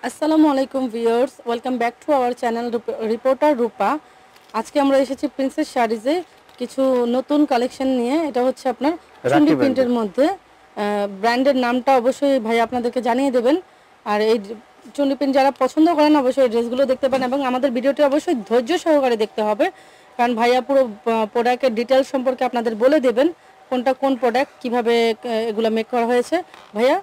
আসসালামু আলাইকুম viewers, welcome back to our channel reporter Rupa. আজকে আমরা এসেছি প্রিন্সেস শাড়িজে কিছু নতুন কালেকশন নিয়ে। এটা হচ্ছে আপনার চুন্ডি রাখি প্রিন্টের ব্র্যান্ডের। মধ্যে। ব্র্যান্ডের নামটা অবশ্যই ভাই আপনাদেরকে জানিয়ে দেবেন। আর এই চুন্ডি প্রিন্ট যারা পছন্দ করেন অবশ্যই এই ড্রেসগুলো দেখতে পারেন এবং আমাদের ভিডিওটি অবশ্যই ধৈর্য সহকারে দেখতে হবে, কারণ ভাইয়া পুরো প্রোডাক্টের ডিটেলস সম্পর্কে আপনাদের বলে দেবেন কোনটা কোন প্রোডাক্ট, কীভাবে এগুলো মেক করা হয়েছে। ভাইয়া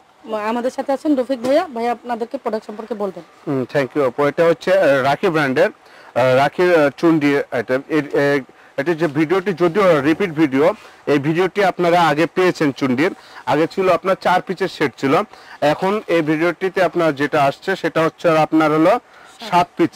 আমাদের সাথে আছেন রফিক ভাইয়া, ভাইয়া আপনাদেরকে প্রোডাক্ট সম্পর্কে বলবেন। থ্যাংক ইউ আপু। এটা হচ্ছে রাখি ব্র্যান্ডের রাখির চুন্ডি আইটেম। এটা যে ভিডিওটি যদিও রিপিট ভিডিও, এই ভিডিওটি আপনারা আগে পেয়েছেন চুন্ডির। আগে ছিল আপনার 4 পিসের সেট ছিল। এখন এই ভিডিওটিতে আপনার যেটা আসছে সেটা হচ্ছে আপনার হলো 7 পিস,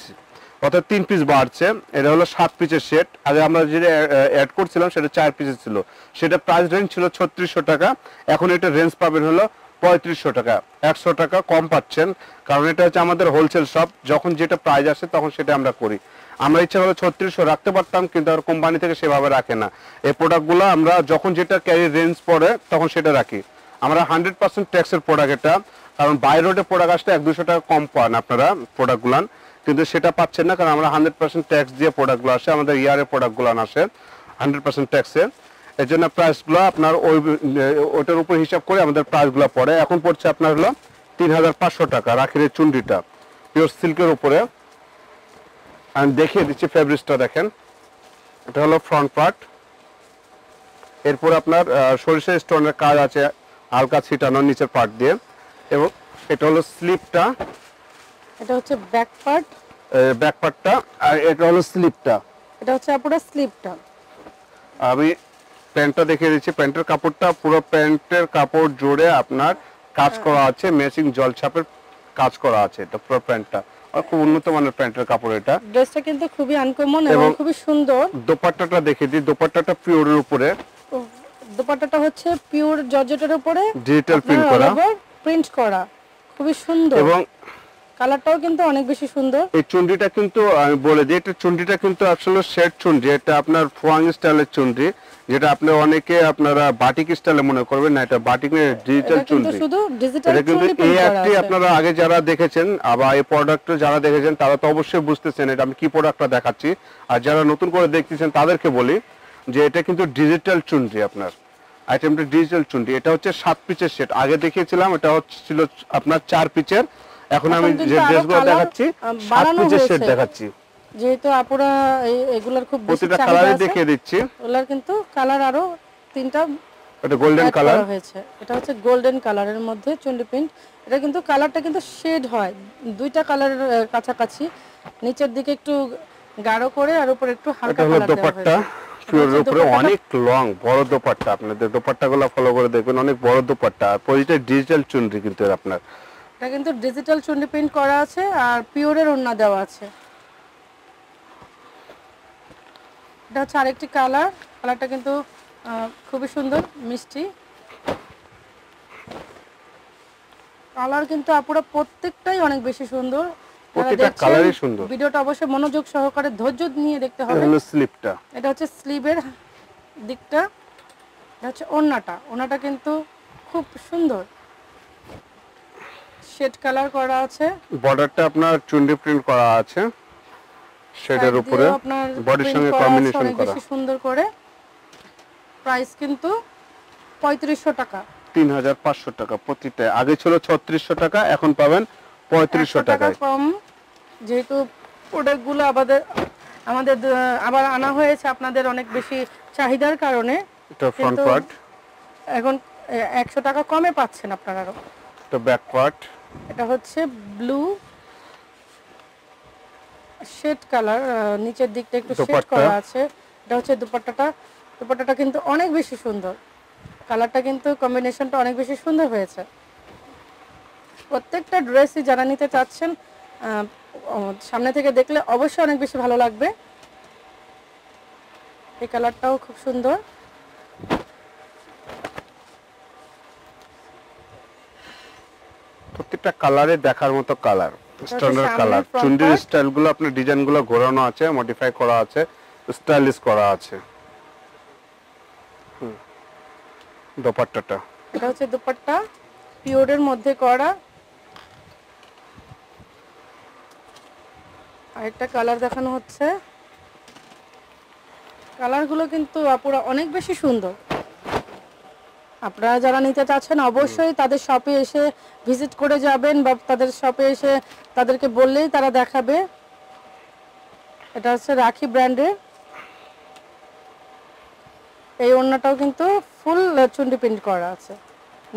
অর্থাৎ 3 পিস বাড়ছে। এটা হলো 7 পিসের সেট। আগে আমরা যেটা অ্যাড করছিলাম সেটা 4 পিসের ছিল। সেটা প্রাইস রেঞ্জ ছিল 3600 টাকা। এখন এটা রেঞ্জ পাবেন হলো 3500 টাকা। 100 টাকা কম পাচ্ছেন, কারণ এটা হচ্ছে আমাদের হোলসেল শপ। যখন যেটা প্রাইস আসে তখন সেটা আমরা করি। আমরা ইচ্ছা করলে 3600 রাখতে পারতাম, কিন্তু আর কোম্পানি থেকে সেভাবে রাখে না। এই প্রোডাক্টগুলো আমরা যখন যেটা ক্যারি রেঞ্জ পড়ে তখন সেটা রাখি। আমরা 100% ট্যাক্সের প্রোডাক্ট এটা, কারণ বাই রোডে প্রোডাক্ট আসলে 100-200 টাকা কম পান আপনারা প্রোডাক্টগুলান, কিন্তু সেটা পাচ্ছেন না, কারণ আমরা 100% ট্যাক্স দিয়ে প্রোডাক্টগুলো আসে। আমাদের ইয়ারের প্রোডাক্টগুলো আসে 100% ট্যাক্সে। এই জন্য প্রাইসগুলো আপনার ওইটার উপর হিসাব করে আমাদের প্রাইসগুলো পড়ে। এখন পড়ছে আপনার হলো 3500 টাকা রাখির এই চুন্ডিটা, পিওর সিল্কের উপরে। আমি দেখিয়ে দিচ্ছি ফেব্রিক্সটা, দেখেন। এটা হলো ফ্রন্ট পার্ট। এরপর আপনার সরিষা স্টোনের কাজ আছে হালকা ছিটানো নিচের পার্ট দিয়ে, এবং এটা হলো স্লিপটা। এটা হচ্ছে ব্যাক পার্ট, ব্যাক পার্টটা। আর এটা হলো স্লিপটা। এটা হচ্ছে আপনার স্লিপটা। আমি প্যান্টটা দেখিয়ে দিচ্ছি। প্যান্টের কাপড়টা পুরো প্যান্টের কাপড় জুড়ে আপনার কাজ করা আছে, ম্যাচিং জলছাপের কাজ করা আছে। এটা পুরো প্যান্টটা আর খুব উন্নত মানের প্যান্টের কাপড় এটা। ড্রেসটা কিন্তু খুবই আনকমন এবং খুবই সুন্দর। দোপাট্টাটা দেখিয়ে দিই। দোপাট্টাটা পিওরের উপরে, দোপাট্টাটা হচ্ছে পিওর জর্জেটের উপরে ডিজিটাল প্রিন্ট করা, প্রিন্ট করা, খুবই সুন্দর। এবং কালারটাও কিন্তু অনেক বেশি সুন্দর। এই চুন্ডিটা কিন্তু আমি বলে দিই, এটা চুন্ডিটা কিন্তু আসলে সেট চুন্ডি। এটা আপনার ফোয়াং স্টাইলের চুন্ডি, যেটা আপনি অনেকে আপনারা বাটিক স্টাইলে মনে করবেন না। এটা বাটিকের ডিজিটাল চুন্ডি। শুধু ডিজিটাল এটা কিন্তু চুন্ডি এই প্রিন্ট করা একটি আছে। আপনারা আগে যারা দেখেছেন আবার এই প্রোডাক্ট যারা দেখেছেন তারা তো অবশ্যই বুঝতেছেন এটা আমি কি প্রোডাক্টটা দেখাচ্ছি। আর যারা নতুন করে দেখতেছেন তাদেরকে বলি যে এটা কিন্তু ডিজিটাল চুন্ডি। আপনার আইটেমটা ডিজিটাল চুন্ডি। এটা হচ্ছে 7 পিসের সেট। আগে দেখিয়েছিলাম এটা ছিল আপনার 4 পিসের। এখন আমি যে ড্রেসগুলো দেখাচ্ছি 7 পিসের সেট দেখাচ্ছি। যেহেতু আপুরা এগুলার খুব বেশি প্রতিটা চাহিদা কালারই আছে, দেখিয়ে দিচ্ছি। ওগুলার কিন্তু কালার আরো 3টা এটা গোল্ডেন কালার হয়েছে। এটা হচ্ছে গোল্ডেন কালারের মধ্যে চুন্ডি প্রিন্ট। এটা কিন্তু কালারটা কিন্তু শেড হয় 2টা কালারের কাছাকাছি, নিচের দিকে একটু গাঢ় করে আর উপরে একটু হালকা কালার দেওয়া হয়েছে। পিওরের উপরে অনেক লং বড় দোপাট্টা। আপনাদের দোপাট্টাগুলো ফলো করে দেখবেন, অনেক বড় দোপাট্টা। প্রতিটা ডিজিটাল চুনরি কিন্তু আপনার। এটা কিন্তু ডিজিটাল চুন্ডি প্রিন্ট করা আছে আর পিওরের ওড়না দেওয়া আছে। এটা হচ্ছে আরেকটি কালার। কালারটা কিন্তু খুবই সুন্দর, মিষ্টি কালার। কিন্তু আপুরা প্রত্যেকটাই অনেক বেশি সুন্দর। প্রত্যেকটা কালারই সুন্দর। ভিডিওটা অবশ্যই মনোযোগ সহকারে ধৈর্য নিয়ে দেখতে হবে। এটা হলো স্লিপটা। এটা হচ্ছে স্লিভের দিকটা। এটা হচ্ছে ওড়নাটা। ওড়নাটা কিন্তু খুব সুন্দর শেড কালার করা আছে। বর্ডারটা আপনার চুন্ডি প্রিন্ট করা আছে শেডের উপরে, বডির সঙ্গে কম্বিনেশন করা। বেশি সুন্দর করে। প্রাইস কিন্তু 3500 টাকা, 3500 টাকা প্রতিটা। আগে ছিল 3600 টাকা, এখন পাবেন 3500 টাকায় কম। যেহেতু প্রোডাক্টগুলো আমাদের আবার আনা হয়েছে আপনাদের অনেক বেশি চাহিদার কারণে। এটা ফ্রন্ট পার্ট। এখন 100 টাকা কমে পাচ্ছেন আপনারা। এটা ব্যাক পার্ট। এটা হচ্ছে ব্লু শেড কালার, নিচের দিকটা একটু শেড করা আছে। এটা হচ্ছে দুপাট্টাটা। দুপাট্টাটা কিন্তু অনেক বেশি সুন্দর। কালারটা কিন্তু কম্বিনেশনটা অনেক বেশি সুন্দর হয়েছে। প্রত্যেকটা ড্রেসই যারা নিতে চাচ্ছেন সামনে থেকে দেখলে অবশ্যই অনেক বেশি ভালো লাগবে। এই কালারটাও খুব সুন্দর। প্রত্যেকটা কালারে দেখার মতো কালার, স্ট্যান্ডার্ড কালার। চুন্ডির স্টাইলগুলো আপনার ডিজাইনগুলো ঘোরানো আছে, মডিফাই করা আছে, স্টাইলিশ করা আছে। দোপাট্টাটা, এটা হচ্ছে দুপাট্টা পিওরের মধ্যে করা। আরেকটা কালার দেখানো হচ্ছে। কালারগুলো কিন্তু আপুরা অনেক বেশি সুন্দর। আপনারা যারা নিতে চাচ্ছেন অবশ্যই তাদের শপে এসে ভিজিট করে যাবেন, বা তাদের শপে এসে তাদেরকে বললেই তারা দেখাবে। এটা হচ্ছে রাখি ব্র্যান্ডের। এই ওড়নাটাও কিন্তু ফুল চুন্ডি প্রিন্ট করা আছে।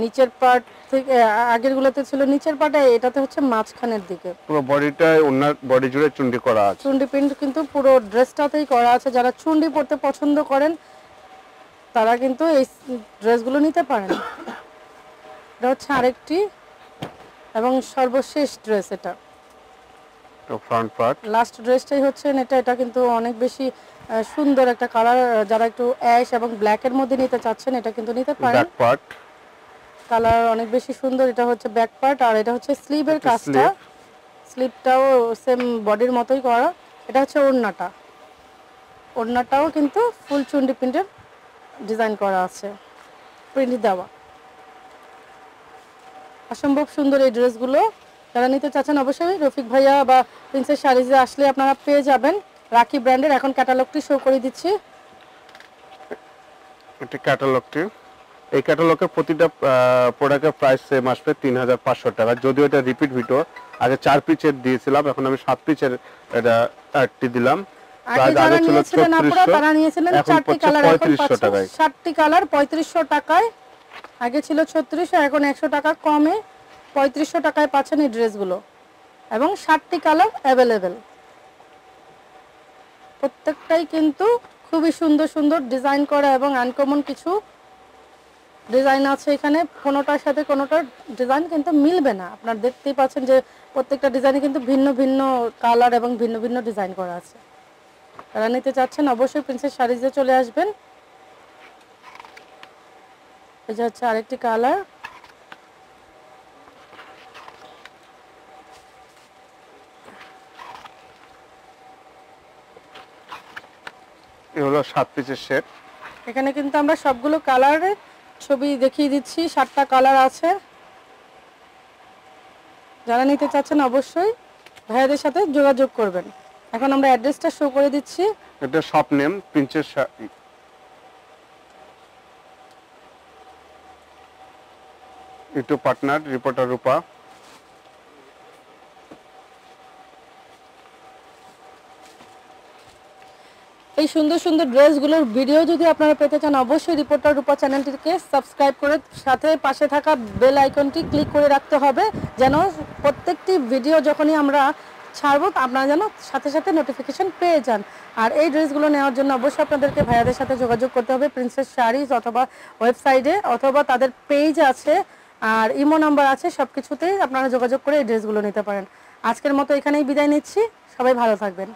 নিচের পার্ট থেকে আগেরগুলোতে ছিল নিচের পার্টে, এটাতে হচ্ছে মাঝখানের দিকে পুরো বডিটায় ওনার বডি জুড়ে চুন্ডি করা আছে। চুন্ডি প্রিন্ট কিন্তু পুরো ড্রেসটাতেই করা আছে। যারা চুন্ডি পরতে পছন্দ করেন তারা কিন্তু এই ড্রেসগুলো নিতে পারেন। এটা হচ্ছে আরেকটি এবং সর্বশেষ ড্রেস। এটা তো ফ্রন্ট পার্ট, লাস্ট ড্রেসটাই হচ্ছে এটা। এটা কিন্তু অনেক বেশি সুন্দর একটা কালার। যারা একটু অ্যাশ এবং ব্ল্যাকের মধ্যে নিতে চাচ্ছেন এটা কিন্তু নিতে পারেন। ব্যাক পার্ট কালার অনেক বেশি সুন্দর। এটা হচ্ছে ব্যাক পার্ট, আর এটা হচ্ছে স্লিভের কাজটা। স্লিভটাও সেম বডির মতোই করা। এটা হচ্ছে ওড়নাটা। ওড়নাটাও কিন্তু ফুল চুন্ডি প্রিন্টের ডিজাইন করা আছে, প্রিন্ট দেওয়া। অসম্ভব সুন্দর এই ড্রেসগুলো। যারা নিতে চাচ্ছেন অবশ্যই রফিক ভাইয়া বা প্রিন্সেস শাড়িজে আসলে আপনারা পেয়ে যাবেন। রাখি ব্র্যান্ডের। এখন ক্যাটালগটি শো করে দিচ্ছি। এটা ক্যাটালগটি। এই ক্যাটালগের প্রতিটা প্রোডাক্টের প্রাইস সেম আসবে 3500 টাকা। যদিও এটা রিপিট ভিডিও, আগে 4 পিসের দিয়েছিলাম, এখন আমি 7 পিসের এটা একটি দিলাম। আগে যারা নিয়েছিলেন আপনারা তারা নিয়েছিলেন 4টি কালার, এখন 7টি কালার 3500 টাকায়। আগে ছিল 3600, এখন 100 টাকা কমে 3500 টাকায় পাচ্ছেন এই ড্রেসগুলো, এবং 7টি কালার অ্যাভেলেবেল। প্রত্যেকটাই কিন্তু খুবই সুন্দর সুন্দর ডিজাইন করা এবং আনকমন কিছু ডিজাইন আছে এখানে। কোনোটার সাথে কোনোটার ডিজাইন কিন্তু মিলবে না। আপনারা দেখতেই পাচ্ছেন যে প্রত্যেকটা ডিজাইনে কিন্তু ভিন্ন ভিন্ন কালার এবং ভিন্ন ভিন্ন ডিজাইন করা আছে। যারা নিতে চাচ্ছেন অবশ্যই প্রিন্সেস শাড়িজে চলে আসবেন। এই যে হচ্ছে আরেকটি কালার। এই হলো 7 পিসের সেট। এখানে কিন্তু আমরা সবগুলো কালারের ছবি দেখিয়ে দিচ্ছি। 7টা কালার আছে। যারা নিতে চাচ্ছেন অবশ্যই ভাইয়াদের সাথে যোগাযোগ করবেন। এখন আমরা অ্যাড্রেসটা শো করে দিচ্ছি। এটা shop name princess YouTube partner reporter Rupa. এই সুন্দর সুন্দর ড্রেসগুলোর ভিডিও যদি আপনারা পেতে চান অবশ্যই রিপোর্টার রূপা চ্যানেলটিকে সাবস্ক্রাইব করে সাথে পাশে থাকা বেল আইকনটি ক্লিক করে রাখতে হবে, যেন প্রত্যেকটি ভিডিও যখনই আমরা ছাড়বো আপনারা যেন সাথে সাথে নোটিফিকেশন পেয়ে যান। আর এই ড্রেসগুলো নেওয়ার জন্য অবশ্যই আপনাদেরকে ভাইয়াদের সাথে যোগাযোগ করতে হবে প্রিন্সেস শাড়িজ, অথবা ওয়েবসাইটে, অথবা তাদের পেজ আছে আর ইমো নাম্বার আছে। সব কিছুতেই আপনারা যোগাযোগ করে এই ড্রেসগুলো নিতে পারেন। আজকের মতো এখানেই বিদায় নিচ্ছি। সবাই ভালো থাকবেন।